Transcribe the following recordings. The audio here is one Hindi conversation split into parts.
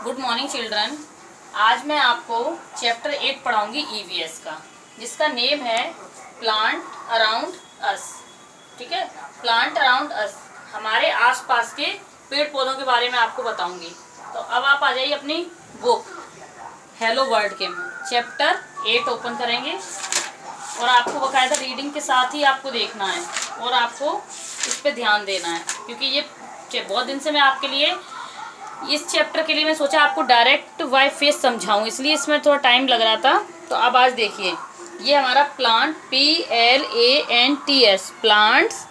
Good morning children. आज मैं आपको चैप्टर 8 पढ़ाऊंगी ईवीएस का, जिसका नेम है प्लांट अराउंड अस। ठीक है, प्लांट अराउंड अस, हमारे आसपास के पेड़ पौधों के बारे में आपको बताऊंगी। तो अब आप आ जाइए अपनी बुक हेलो वर्ल्ड के में, चैप्टर 8 ओपन करेंगे और आपको बकायदा रीडिंग के साथ ही आपको देखना है और आपको इस पे ध्यान देना है, क्योंकि ये बहुत दिन से मैं आपके लिए इस चैप्टर के लिए मैं सोचा आपको डायरेक्ट बाय फेस समझाऊं, इसलिए इसमें थोड़ा टाइम लग रहा था। तो अब आज देखिए, ये हमारा plant PLANTS, plants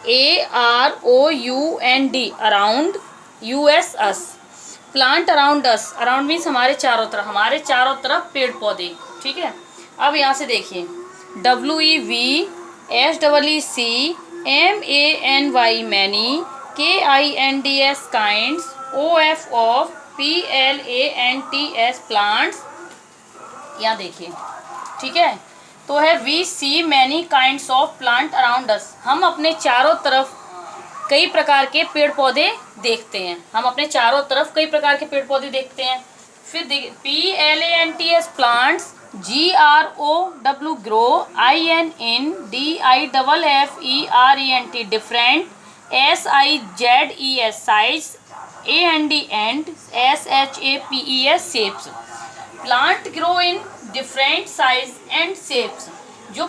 AROUND, around US us, plant around us. Around means हमारे चारों तरफ पेड़ पौधे। ठीक है, अब यहाँ से देखिए WEVSEECMANY many, KINDS kinds, OF of, PLANTS plants. यहाँ देखिए, ठीक है, तो है we see many kinds of plant around us. हम अपने चारों तरफ कई प्रकार के पेड़ पौधे देखते हैं। फिर देखिए PLANTS plants, GROW grow, INNDIFFERENT different, SIZES size, AND SHAPES shapes. Plant grow in different size and shapes. जो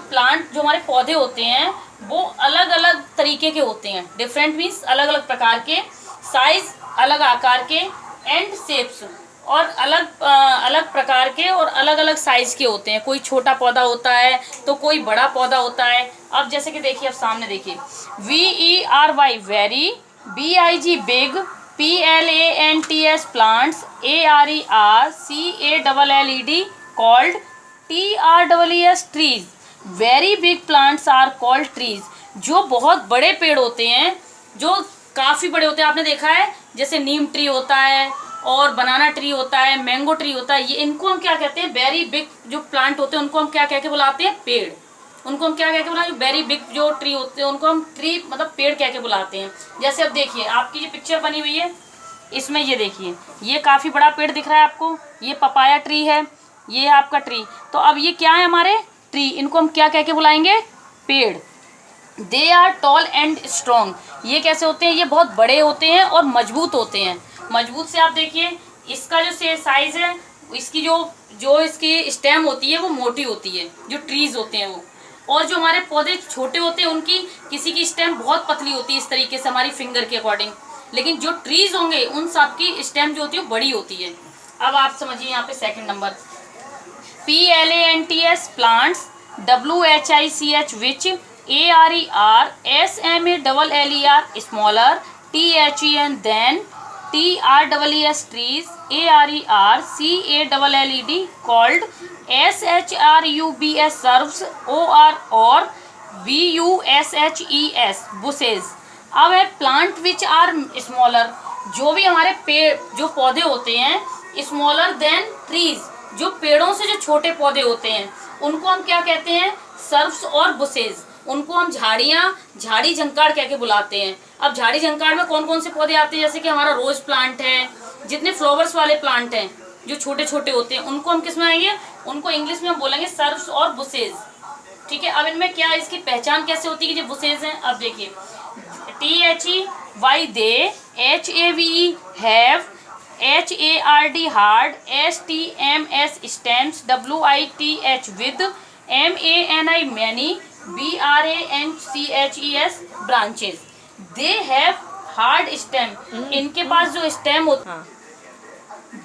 हमारे पौधे होते हैं वो अलग अलग तरीके के होते हैं। डिफरेंट मीन्स अलग अलग प्रकार के, साइज अलग आकार के, एंड शेप्स और अलग प्रकार के और अलग अलग साइज के होते हैं। कोई छोटा पौधा होता है तो कोई बड़ा पौधा होता है। अब जैसे कि देखिए, अब सामने देखिए VERY very, BIG big, PLANTS plants, ARERCALLED called, TREES trees. Very big plants are called trees. जो बहुत बड़े पेड़ होते हैं, जो काफ़ी बड़े होते हैं, आपने देखा है जैसे नीम ट्री होता है और बनाना ट्री होता है, मैंगो ट्री होता है, ये इनको हम क्या कहते हैं, वेरी बिग जो प्लांट होते हैं उनको हम क्या कह के बुलाते हैं, पेड़। उनको हम क्या कह के बुलाते हैं, वेरी बिग जो ट्री होते हैं उनको हम ट्री मतलब पेड़ कह के बुलाते हैं। जैसे अब देखिए, आपकी जो पिक्चर बनी हुई है इसमें ये देखिए, ये काफ़ी बड़ा पेड़ दिख रहा है आपको, ये पपाया ट्री है, ये है आपका ट्री। तो अब ये क्या है, हमारे ट्री, इनको हम क्या कह के बुलाएंगे, पेड़। They are tall and strong. ये कैसे होते हैं, ये बहुत बड़े होते हैं और मजबूत होते हैं। मजबूत से आप देखिए, इसका जो साइज है, इसकी जो इसकी स्टेम होती है वो मोटी होती है, जो ट्रीज होते हैं वो। और जो हमारे पौधे छोटे होते हैं उनकी किसी की स्टेम बहुत पतली होती है, इस तरीके से हमारी फिंगर के अकॉर्डिंग। लेकिन जो ट्रीज होंगे उन सब की स्टेम जो होती है वो बड़ी होती है। अब आप समझिए यहाँ पे second number, PLANTS plants, WHICH which, ARERSMALLER smaller, THEN then, TREES trees, ARERCALLED called, SHRUBS serves, OR और BUSHES बुशेज। अब है प्लांट विच आर स्मॉलर। जो भी हमारे पेड़ जो पौधे होते हैं, स्मॉलर देन ट्रीज, जो पेड़ों से जो छोटे पौधे होते हैं उनको हम क्या कहते हैं, सर्व्स और बुशेज। उनको हम झाड़ी झंकाड़ कह के बुलाते हैं। अब झाड़ी झंकाड़ में कौन कौन से पौधे आते हैं, जैसे कि हमारा रोज प्लांट है, जितने फ्लावर्स वाले प्लांट हैं जो छोटे छोटे होते हैं उनको हम किस में आएंगे, उनको इंग्लिश में हम बोलेंगे सर्व्स और बुशेज। ठीक है, अब इनमें क्या है, इसकी पहचान कैसे होती है कि जो बुशेज हैं। अब देखिए THY they, HAVE have, HARD hard, STMS stems, WITH with, MANI many, BRANCHES branches. They have hard stem, इनके पास जो स्टेम होता है,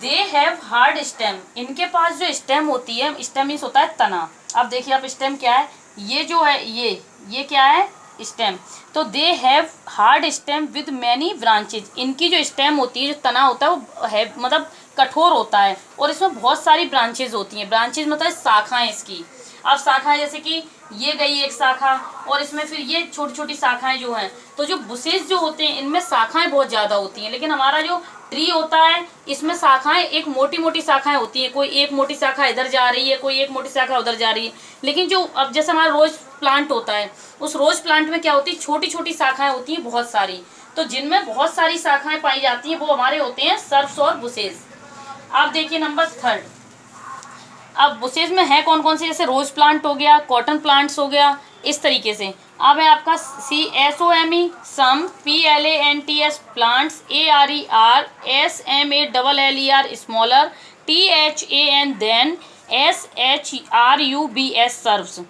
दे हैव हार्ड स्टेम, इनके पास जो स्टेम होती है, स्टेम मीन्स होता है तना। अब देखिए आप स्टेम क्या है, ये जो है ये क्या है, स्टेम। तो they have hard stem with many branches, इनकी जो स्टेम होती है, जो तना होता है वो है मतलब कठोर होता है और इसमें बहुत सारी ब्रांचेज होती हैं। ब्रांचेज मतलब शाखाएं इसकी। अब शाखाएं जैसे कि ये गई एक शाखा और इसमें फिर ये छोटी छोटी शाखाएं जो हैं। तो जो बुशेज जो होते हैं इनमें शाखाएं बहुत ज़्यादा होती हैं, लेकिन हमारा जो ट्री होता है इसमें शाखाएं एक मोटी मोटी शाखाएं होती हैं। कोई एक मोटी शाखा इधर जा रही है, कोई एक मोटी शाखा उधर जा रही है। लेकिन जो अब जैसे हमारा रोज प्लांट होता है, उस रोज प्लांट में क्या होती है, छोटी छोटी शाखाएं होती हैं बहुत सारी। तो जिनमें बहुत सारी शाखाएं पाई जाती हैं वो हमारे होते हैं सर्व्स और बुशेज। अब देखिए नंबर 3। अब बुशेज में है कौन कौन से, जैसे रोज प्लांट हो गया, कॉटन प्लांट्स हो गया, इस तरीके से। अब है आपका SOME some, PLANTS plants, ARER SMALLER smaller, THAN then, SHRUBS serves.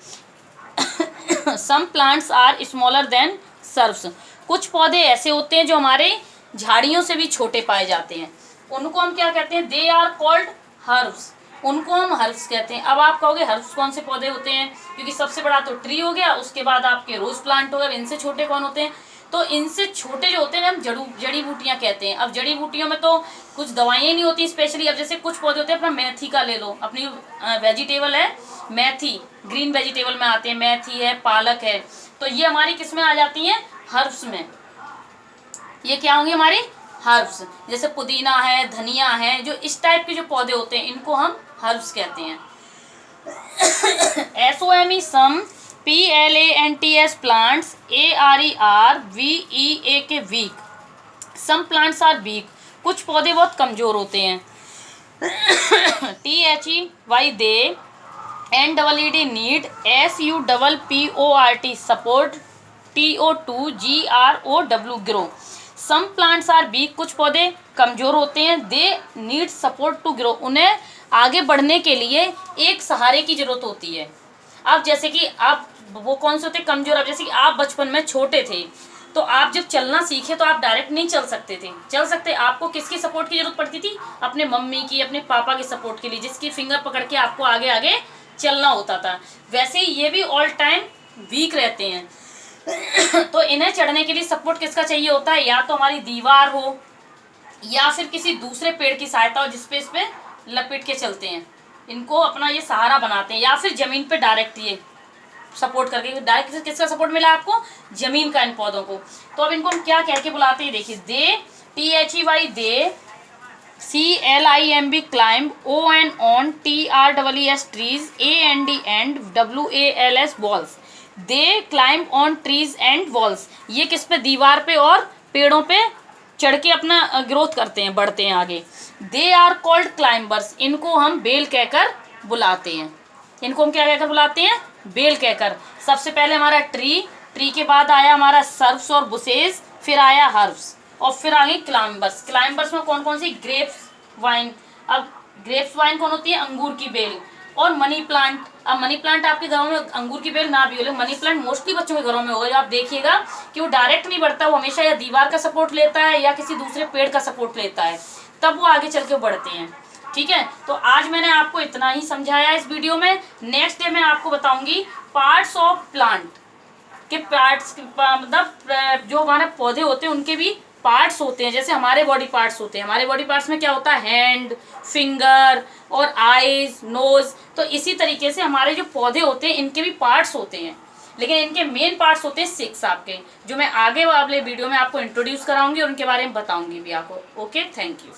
Some plants are smaller than serves. कुछ पौधे ऐसे होते हैं जो हमारे झाड़ियों से भी छोटे पाए जाते हैं, उनको हम क्या कहते हैं, दे आर कॉल्ड हर्ब्स, उनको हम हर्ब्स कहते हैं। अब आप कहोगे हर्ब्स कौन से पौधे होते हैं, क्योंकि सबसे बड़ा तो ट्री हो गया, उसके बाद आपके रोज प्लांट हो गए, इनसे छोटे कौन होते हैं, तो इनसे छोटे जो होते हैं हम जड़ी बूटियां कहते हैं। अब जड़ी बूटियों में तो कुछ दवाइयाँ नहीं होती स्पेशली। अब जैसे कुछ पौधे होते हैं, अपना मेथी का ले लो, अपनी वेजिटेबल है मेथी, ग्रीन वेजिटेबल में आते हैं, मेथी है, पालक है, तो ये हमारी किस में आ जाती हैं, हर्ब्स में। ये क्या होंगे हमारे हर्ब्स, जैसे पुदीना है, धनिया है, जो इस टाइप के जो पौधे होते हैं इनको हम हर्ब्स कहते हैं। SOME some, PLANTS plants, ARER weak, some plants are weak, कुछ पौधे बहुत कमजोर होते हैं। THEY they, NEED need, SUPPORT support, TO2 GROW grow. Some plants are weak, कुछ पौधे कमजोर होते हैं, they need support to grow, उन्हें आगे बढ़ने के लिए एक सहारे की जरूरत होती है। अब जैसे कि आप वो कौन से होते कमजोर, अब जैसे कि आप बचपन में छोटे थे तो आप जब चलना सीखे तो आप डायरेक्ट नहीं चल सकते थे, चल सकते, आपको किसकी सपोर्ट की जरूरत पड़ती थी, अपने मम्मी की, अपने पापा की सपोर्ट के लिए, जिसकी फिंगर पकड़ के आपको आगे आगे चलना होता था। वैसे ही ये भी ऑल टाइम वीक रहते हैं। तो इन्हें चढ़ने के लिए सपोर्ट किसका चाहिए होता है, या तो हमारी दीवार हो या फिर किसी दूसरे पेड़ की सहायता हो जिसपे इस पे लपेट के चलते हैं, इनको अपना ये सहारा बनाते हैं, या फिर जमीन पे डायरेक्ट ये सपोर्ट करके, डायरेक्ट किसका सपोर्ट मिला आपको, जमीन का, इन पौधों को। तो अब इनको हम क्या कह के बुलाते हैं, देखिए दे, THEY they, CLIMB climb, ON TREES trees, AND WALS walls, they climb on trees and walls, ये किस पे, दीवार पे और पेड़ों पे चढ़ के अपना ग्रोथ करते हैं, बढ़ते हैं आगे। दे आर कॉल्ड क्लाइंबर्स, इनको हम बेल कहकर बुलाते हैं, इनको हम क्या कहकर बुलाते हैं, बेल कहकर। सबसे पहले हमारा ट्री के बाद आया हमारा सर्व्स और बुशेज, फिर आया हर्ब्स, और फिर आ गई क्लाइंबर्स। क्लाइंबर्स में कौन कौन सी, ग्रेप्स वाइन। अब ग्रेप्स वाइन कौन होती है, अंगूर की बेल, और मनी प्लांट। अब मनी प्लांट आपके घरों में अंगूर की बेल ना भी हो, लेकिन मनी प्लांट मोस्टली बच्चों के घरों में होगा, जो आप देखिएगा कि वो डायरेक्ट नहीं बढ़ता, वो हमेशा या दीवार का सपोर्ट लेता है या किसी दूसरे पेड़ का सपोर्ट लेता है, तब वो आगे चल के बढ़ते हैं। ठीक है, तो आज मैंने आपको इतना ही समझाया इस वीडियो में। नेक्स्ट डे मैं आपको बताऊंगी पार्ट्स ऑफ प्लांट के पार्ट्स, मतलब जो हमारे पौधे होते हैं उनके भी पार्ट्स होते हैं, जैसे हमारे बॉडी पार्ट्स होते हैं। हमारे बॉडी पार्ट्स में क्या होता है, हैंड, फिंगर और आईज, नोज। तो इसी तरीके से हमारे जो पौधे होते हैं इनके भी पार्ट्स होते हैं, लेकिन इनके मेन पार्ट्स होते हैं 6 आपके, जो मैं आगे वाले वीडियो में आपको इंट्रोड्यूस कराऊंगी और उनके बारे में बताऊंगी भी आपको। Okay, thank you.